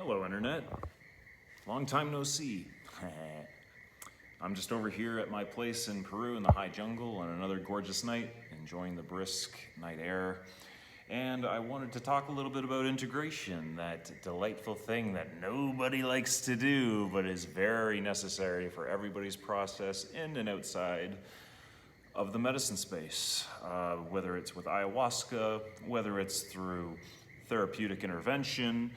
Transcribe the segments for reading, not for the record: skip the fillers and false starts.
Hello, Internet. Long time no see. I'm just over here at my place in Peru in the high jungle on another gorgeous night, enjoying the brisk night air. And I wanted to talk a little bit about integration, that delightful thing that nobody likes to do, but is very necessary for everybody's process in and outside of the medicine space. Whether it's with ayahuasca, whether it's through therapeutic intervention,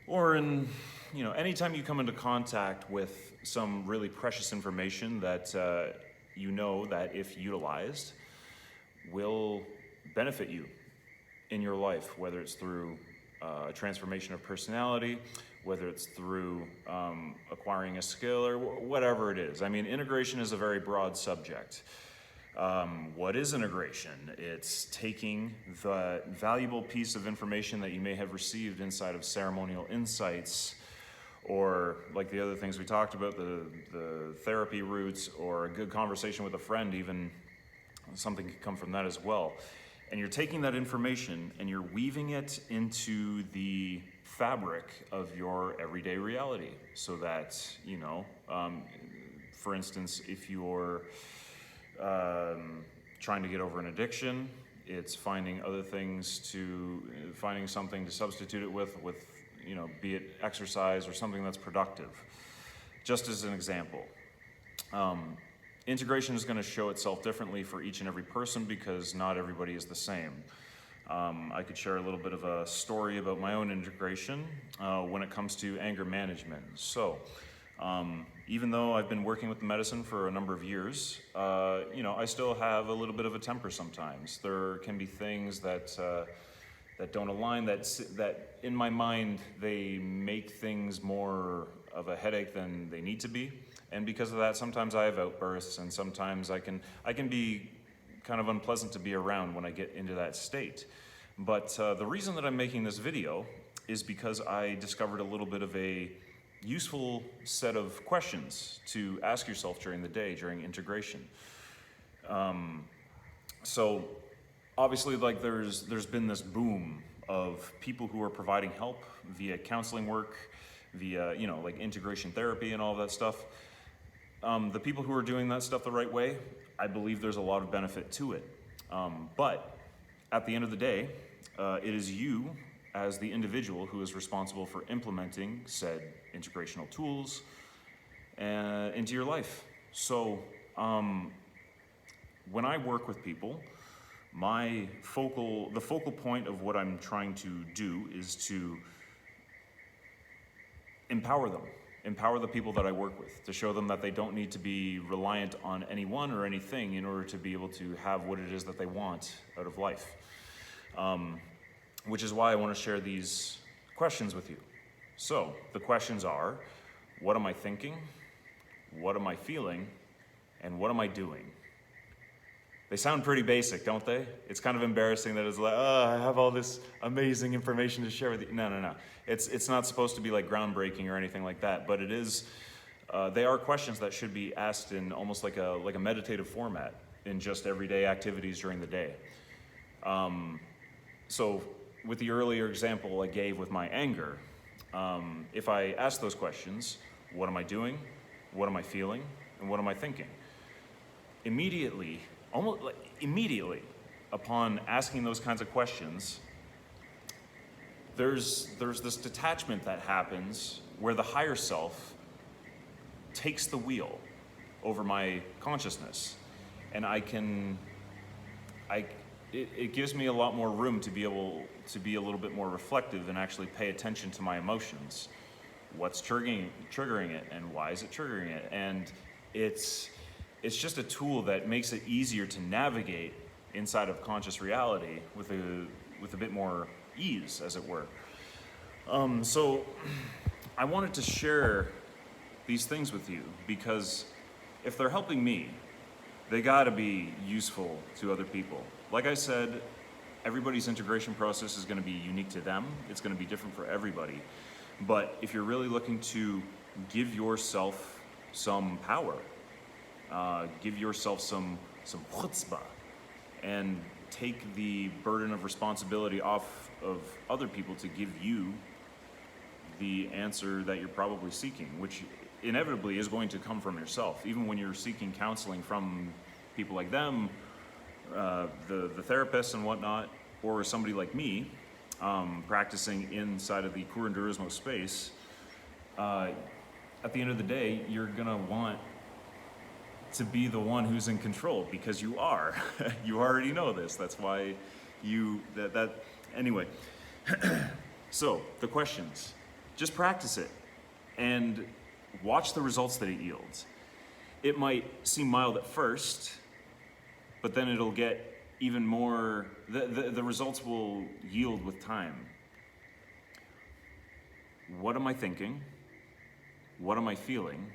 or anytime you come into contact with some really precious information that you know that if utilized will benefit you in your life, whether it's through a transformation of personality, whether it's through acquiring a skill or whatever it is. I mean, integration is a very broad subject. What is integration? It's taking the valuable piece of information that you may have received inside of ceremonial insights, or like the other things we talked about, the therapy routes, or a good conversation with a friend, even something could come from that as well. And you're taking that information and you're weaving it into the fabric of your everyday reality, so that, for instance, if you're trying to get over an addiction, it's finding something to substitute it with, be it exercise or something that's productive. Just as an example, integration is going to show itself differently for each and every person because not everybody is the same. I could share a little bit of a story about my own integration when it comes to anger management. So, even though I've been working with the medicine for a number of years, I still have a little bit of a temper sometimes. There can be things that don't align, that in my mind, they make things more of a headache than they need to be. And because of that, sometimes I have outbursts, and sometimes I can be kind of unpleasant to be around when I get into that state. But the reason that I'm making this video is because I discovered a little bit of a useful set of questions to ask yourself during the day, during integration. So obviously, there's been this boom of people who are providing help via counseling work, via integration therapy and all that stuff. The people who are doing that stuff the right way, I believe there's a lot of benefit to it. But at the end of the day, it is you as the individual who is responsible for implementing said integrational tools into your life. So when I work with people, the focal point of what I'm trying to do is to empower them. Empower the people that I work with, to show them that they don't need to be reliant on anyone or anything in order to be able to have what it is that they want out of life. Which is why I want to share these questions with you. So the questions are, what am I thinking? What am I feeling? And what am I doing? They sound pretty basic, don't they? It's kind of embarrassing that it's like, I have all this amazing information to share with you. No. It's not supposed to be like groundbreaking or anything like that, but it is, they are questions that should be asked in almost like a meditative format in just everyday activities during the day. So with the earlier example I gave with my anger, if I ask those questions, what am I doing? What am I feeling? And what am I thinking? Immediately upon asking those kinds of questions, there's this detachment that happens where the higher self takes the wheel over my consciousness, and it gives me a lot more room to be able to be a little bit more reflective and actually pay attention to my emotions. What's triggering it, and why is it triggering it? And it's just a tool that makes it easier to navigate inside of conscious reality with a bit more ease, as it were. So I wanted to share these things with you because if they're helping me, they gotta be useful to other people. Like I said, everybody's integration process is gonna be unique to them. It's gonna be different for everybody. But if you're really looking to give yourself some power, give yourself some chutzpah, and take the burden of responsibility off of other people to give you the answer that you're probably seeking, which inevitably is going to come from yourself. Even when you're seeking counseling from people like them, the therapists and whatnot, or somebody like me, practicing inside of the curanderismo space, at the end of the day, you're gonna want to be the one who's in control, because you are. You already know this. That's why anyway. So the questions, just practice it and watch the results that it yields. It might seem mild at first, but then it'll get even more, the results will yield with time. What am I thinking? What am I feeling?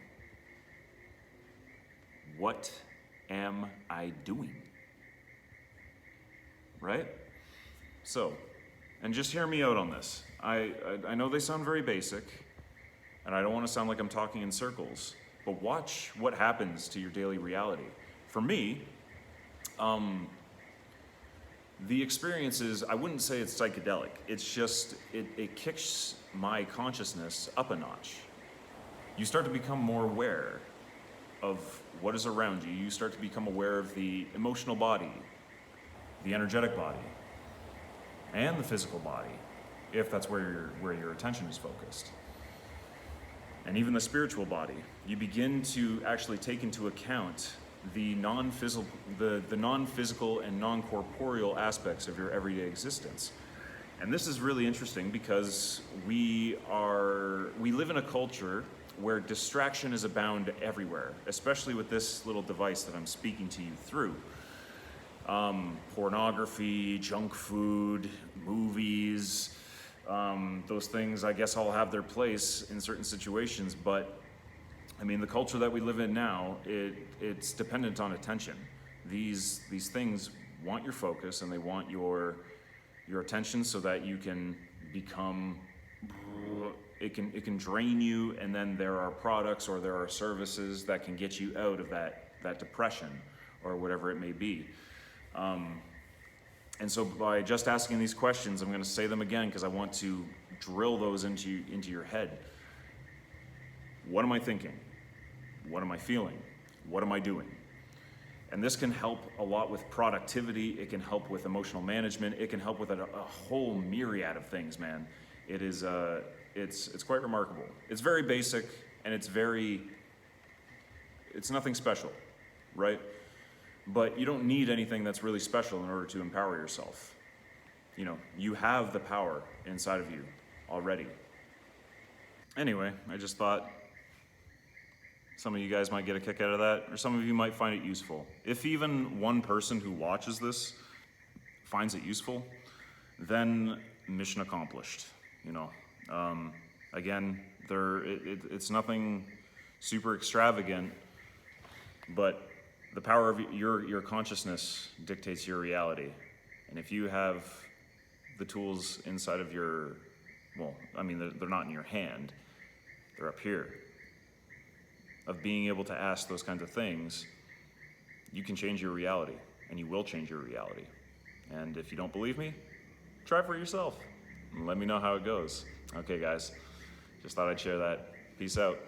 What am I doing? Right? So, and just hear me out on this. I know they sound very basic, and I don't want to sound like I'm talking in circles, but watch what happens to your daily reality. For me, the experience is, I wouldn't say it's psychedelic. It's just, it kicks my consciousness up a notch. You start to become more aware of what is around you. You start to become aware of the emotional body, the energetic body, and the physical body, if that's where your attention is focused. And even the spiritual body. You begin to actually take into account the non-physical and non-corporeal aspects of your everyday existence. And this is really interesting because we live in a culture where distraction is abound everywhere, especially with this little device that I'm speaking to you through. Pornography, junk food, movies, those things I guess all have their place in certain situations, but I mean, the culture that we live in now, it's dependent on attention. These things want your focus and they want your attention so that you can become, it can drain you, and then there are products or there are services that can get you out of that depression or whatever it may be. And so by just asking these questions, I'm going to say them again because I want to drill those into your head. What am I thinking? What am I feeling? What am I doing? And this can help a lot with productivity. It can help with emotional management. It can help with a whole myriad of things, man. It is, it's quite remarkable. It's very basic, and it's nothing special, right? But you don't need anything that's really special in order to empower yourself. You know, you have the power inside of you already. Anyway, I just thought some of you guys might get a kick out of that, or some of you might find it useful. If even one person who watches this finds it useful, then mission accomplished, you know. Again, it's nothing super extravagant, but the power of your consciousness dictates your reality. And if you have the tools inside of well, I mean, they're not in your hand, they're up here, of being able to ask those kinds of things, you can change your reality, and you will change your reality. And if you don't believe me, try for yourself, and let me know how it goes. Okay, guys, just thought I'd share that. Peace out.